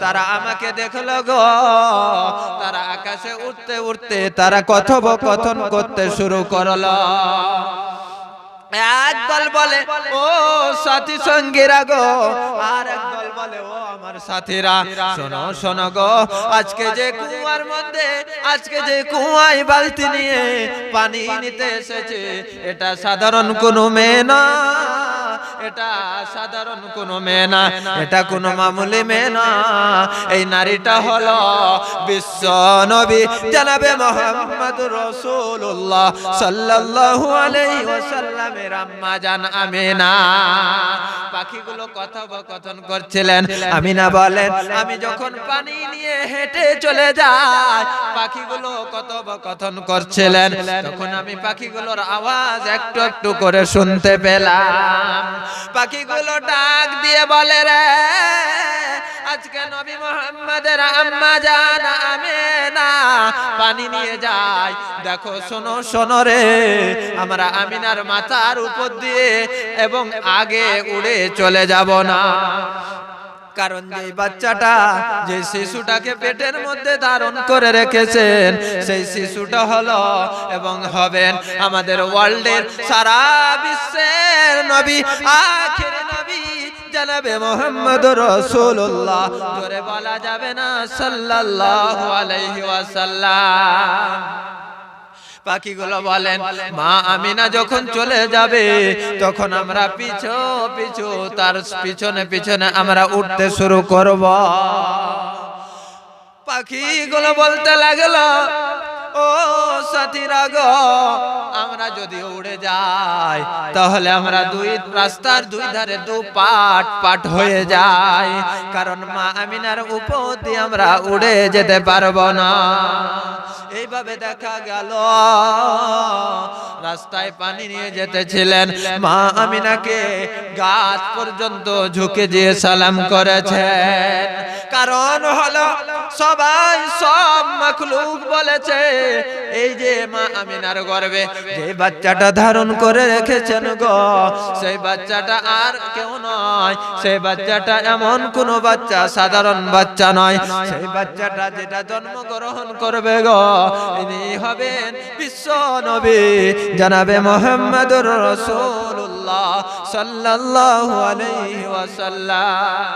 তারা আমাকে দেখলো গো, তারা আকাশে উঠতে উঠতে তারা কথোপকথন করতে শুরু করলো। একদল বলে ও সাথী সঙ্গীরা গো, আর একদল বলে ও আমার সাথীরা, শোনো শোনো গো, আজকে যে কুয়ার মধ্যে, আজকে যে কুয়ায় বালতি নিয়ে পানি নিতে এসেছে, এটা সাধারণ কোনো মেয়ে না, এটা সাধারণ কোনো মেয়ে না, এটা কোনো মামুলি মেয়ে না। এই নারীটা হলো বিশ্ব নবী জনাবে মুহাম্মদুর রাসূলুল্লাহ সাল্লাল্লাহু আলাইহি ওয়াসাল্লামের আম্মা জান আমিনা। পাখিগুলো কথোপকথন করছিলেন। আমিনা বলেন, আমি যখন পানি নিয়ে হেঁটে চলে যাই, পাখিগুলো কথোপকথন করছিলেন, তখন আমি পাখিগুলোর আওয়াজ একটু একটু করে শুনতে পেলাম। পাখিগুলো ডাক দিয়ে বলে, রে আজকে নবী মুহাম্মদের আম্মা জান আমিনা পানি নিয়ে যায়, দেখো শোনো শোনো রে, আমরা আমিনার মাথার উপর দিয়ে এবং আগে উড়ে চলে যাব না। কারণ যে বাচ্চাটা, যে শিশুটাকে পেটের মধ্যে ধারণ করে রেখেছেন, সেই শিশুটা হলো এবং হবেন আমাদের ওয়ার্ল্ডের, সারা বিশ্বের নবী, আখির নবী জনাবে মুহাম্মদুর রাসূলুল্লাহ, জোরে বলা যাবে না সাল্লাল্লাহু আলাইহি ওয়াসাল্লাম। পাখিগুলো বলেন, মা আমিনা যখন চলে যাবে, তখন আমরা পিছু পিছু তার পিছনে পিছনে আমরা উঠতে শুরু করব। পাখিগুলো বলতে লাগলো, ও সাথীরা গো, আমরা যদি উড়ে যাই তাহলে আমরা রাস্তার দুই ধারে দু পাট পাট হয়ে যাই, কারণ মা আমিনার উপর দিয়ে আমরা উড়ে যেতে পারবো না। এইভাবে দেখা গেল রাস্তায় পানি নিয়ে যেতেছিলেন, মা আমিনাকে গাছ পর্যন্ত ঝুঁকে দিয়ে সালাম করেছেন। কারণ হলো সবাই, সব মাখলুক বলেছে, এই যে মা আমিনার গর্ভে যে বাচ্চাটা ধারণ করে রেখেছেন গো, সেই বাচ্চাটা আর কেউ নয়, সেই বাচ্চাটা এমন কোন বাচ্চা, সাধারণ বাচ্চা নয়, সেই বাচ্চাটা যেটা জন্মগ্রহণ করবে গো, ইনি হবেন বিশ্ব নবী জনাবে মুহাম্মদুর রাসূলুল্লাহ সাল্লাল্লাহু আলাইহি ওয়াসাল্লাম।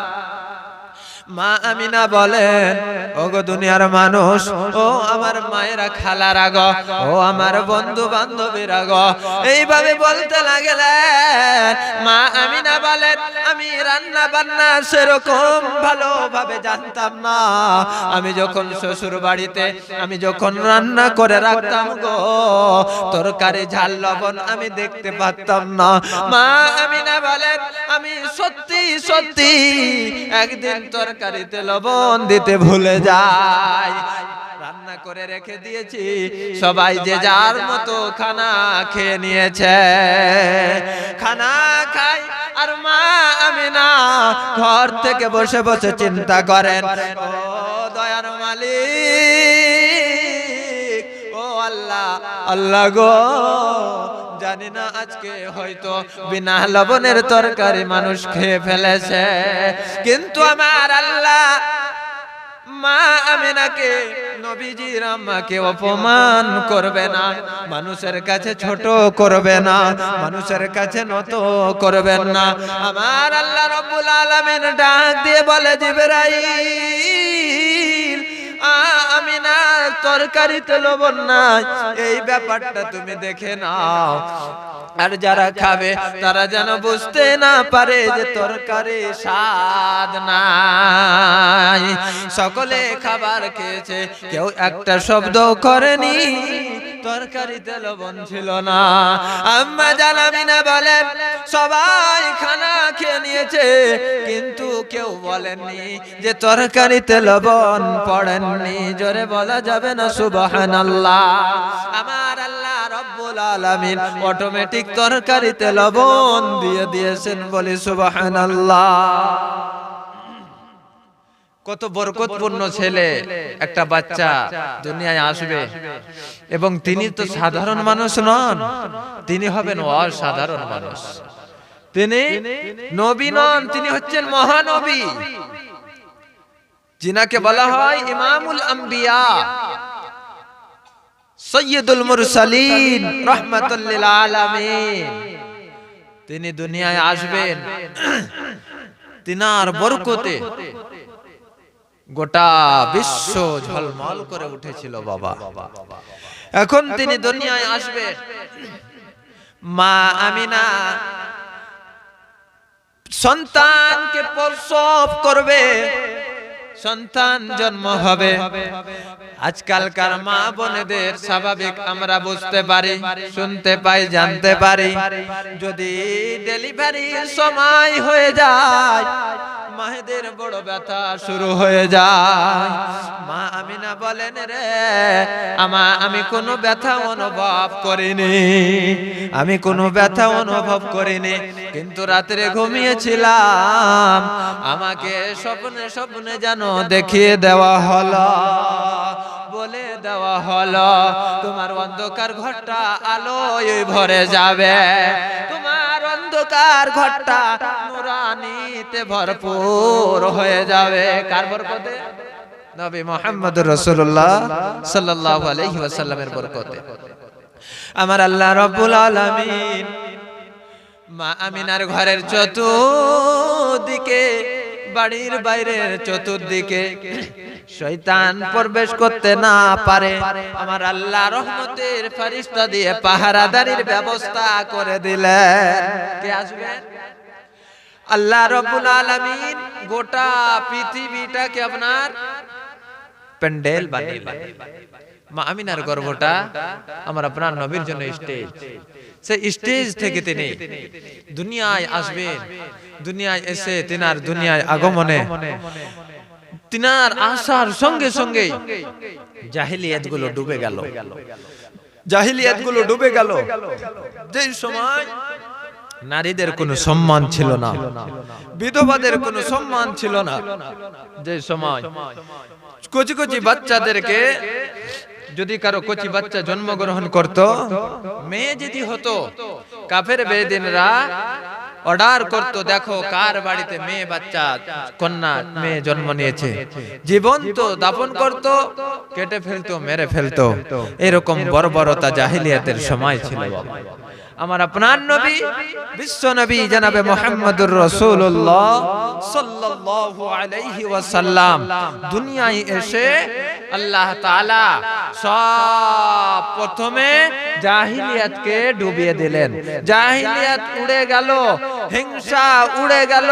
মা আমিনা বলেন, ওগো দুনিয়ার মানুষ, ও আমার মায়েরা, খালারা গো, ও আমার বন্ধু বান্ধবীরা গো, এইভাবে বলতে লাগলেন। মা আমিনা বলেন, আমি রান্না বান্না সেরকম ভালোভাবে জানতাম না, আমি যখন শ্বশুর বাড়িতে আমি যখন রান্না করে রাখতাম গো, তরকারি ঝাল লবণ আমি দেখতে পারতাম না। মা আমিনা বলেন, আমি সত্যি সত্যি একদিন তরকারিতে লবণ দিতে ভুলে যাই, রান্না করে রেখে দিয়েছি, সবাই যে যার মতো খানা খেয়ে নিয়েছে, খানা খাই, আর মা আমিনা ঘর থেকে বসে বসে চিন্তা করেন, ও দয়ার মালিক, ও আল্লাহ, আল্লাহ গো, জানি না আজকে হয়তো বিনা লবণের তরকারি মানুষ খেয়ে ফেলেছে, কিন্তু আমার আল্লাহ মা আমিনাকে, নবীজির আম্মাকে অপমান করবে না, মানুষের কাছে ছোট করবে না, মানুষের কাছে নত করবেন না। আমার আল্লাহ রাব্বুল আলামিন ডাক দিয়ে বলে, জিবরাইল, আমিনা তরকারিতে লবণ নাই, এই ব্যাপারটা তুমি দেখে নাও, আর যারা খাবে তারা যেন বুঝতে না পারে যে তরকারি স্বাদ নাই। সকলে খাবার খেয়েছে, কেউ একটা শব্দ করেনি, তরকারিতে লবণ ছিল না। আম্মা জান আমিনা বলেন, সবাই খানা খেয়ে নিয়েছে, কিন্তু কেউ বলেননি যে তরকারিতে লবণ পড়েননি। জোরে বলা যাবে না সুবহানাল্লাহ। আমার আল্লাহ রব্বুল আলামিন অটোমেটিক তরকারিতে লবণ দিয়ে দিয়েছেন, বলি সুবহানাল্লাহ। কত বরকতপূর্ণ ছেলে, একটা বাচ্চা দুনিয়ায় আসবে, এবং তিনি তো সাধারণ মানুষ নন, তিনি হবেন অসাধারণ মানুষ। তিনি নবী নন, তিনি হচ্ছেন মহানবী। जिनाके बला হয় ইমামুল আম্বিয়া সৈয়দুল মুরসালিন রাহমাতুল লিল আলামিন। তিনি দুনিয়ায় আসবেন, তিনার বরকতে গোটা বিশ্ব ঝলমল করে উঠেছিল বাবা। এখন তিনি দুনিয়ায় আসবেন, মা আমিনা সন্তানকে প্রসব করবে, সন্তান জন্ম হবে। আজকালকার মা বোনেদের স্বাভাবিক আমরা বুঝতে পারি, শুনতে পাই, জানতে পারি, যদি ডেলিভারি সময় হয়ে যায় মায়েদের বড় ব্যথা শুরু হয়ে যায়। মা আমিনা বলেন, রে আমি কোনো ব্যথা অনুভব করিনি, আমি কোনো ব্যথা অনুভব করিনি, কিন্তু রাত্রে ঘুমিয়েছিলাম, আমাকে স্বপ্নে স্বপ্নে যেন দেখিয়ে দেওয়া হলো, বলে দেওয়া হলো তোমার অন্ধকার ঘরটা আলোয় ভরে যাবে, তোমার অন্ধকার ঘরটা নূরানিতে ভরপুর হয়ে যাবে। কার বরকতে? নবী মুহাম্মদুর রাসূলুল্লাহ সাল্লাল্লাহু আলাইহি ওয়াসাল্লামের বরকতে। আমার আল্লাহ রাব্বুল আলামিন মা আমিনার ঘরের চতুর্দিকে, বাড়ির বাইরের চতুর্দিকে শয়তান প্রবেশ করতে না পারে আমার আল্লাহ রহমতের ফেরেশতা দিয়ে পাহারাদারির ব্যবস্থা করে দিলেন। কে আসবেন? আল্লাহ রাব্বুল আলামিন গোটা পৃথিবীটাকে আপনার প্যান্ডেল বানিয়েলেন। মা আমিনার গর্ভটা আমার আপনার নবীর জন্য স্টেজ, সেই স্টেজ থেকে তিনি দুনিয়ায় আসবেন। দুনিয়ায় এসে তিনার দুনিয়ায় আগমনে, তিনার আসার সঙ্গে সঙ্গে জাহিলিয়াত গুলো ডুবে গেল, জাহিলিয়াত গুলো ডুবে গেল। যেই সময় নারীদের কোনো সম্মান ছিল না, বিধবাদের কোনো সম্মান ছিল না, যে সময় কচি কচি বাচ্চাদেরকে, যদি কারো কচি বাচ্চা জন্মগ্রহণ করত, মেয়ে যদি হতো, কাফের বেদিনরা অর্ডার করতো, দেখো কার বাড়িতে মেয়ে বাচ্চা, কন্যা মেয়ে জন্ম নিয়েছে, জীবন্ত দাফন করত, কেটে ফেলতো, মেরে ফেলতো। এরকম বর্বরতা জাহিলিয়াতের সময় ছিল বাবা। আমার আপনার নবী, বিশ্ব নবী জনাবে মুহাম্মদুর রাসূলুল্লাহ সাল্লাল্লাহু আলাইহি ওয়াসাল্লাম দুনিয়ায় এসে আল্লাহ তাআলা সব প্রথমে জাহিলিয়াতকে ডুবিয়ে দিলেন। জাহিলিয়াত উড়ে গেল, হিংসা উড়ে গেল,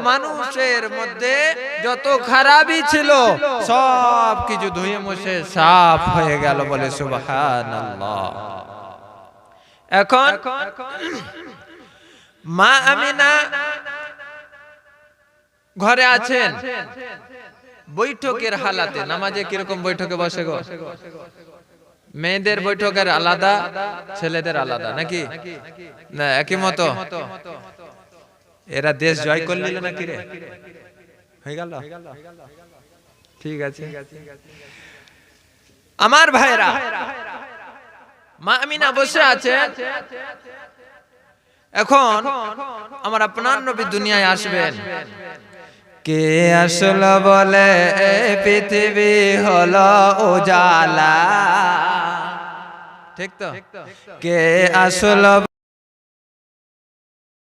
মানুষের মধ্যে যত খারাপই ছিল সব কিছু ধুয়ে মুছে সাফ হয়ে গেল, বলে সুবহানাল্লাহ। এখন মা আমিনা ঘরে আছেন, বৈঠকের হালাতে। নামাজে কিরকম বৈঠকে বসে গো? মেয়েদের বৈঠকের আলাদা, ছেলেদের আলাদা নাকি? না একই মতো? এরা দেশ জয় করে নিল নাকি রে? হয়ে গেল? ঠিক আছে আমার ভাইরা, মা আমিনা বসে আছেন। এখন আমার আপনার নবী দুনিয়ায় আসবেন। কে আসলো বলে পৃথিবী হলো উজালা, ঠিক তো? কে আসলো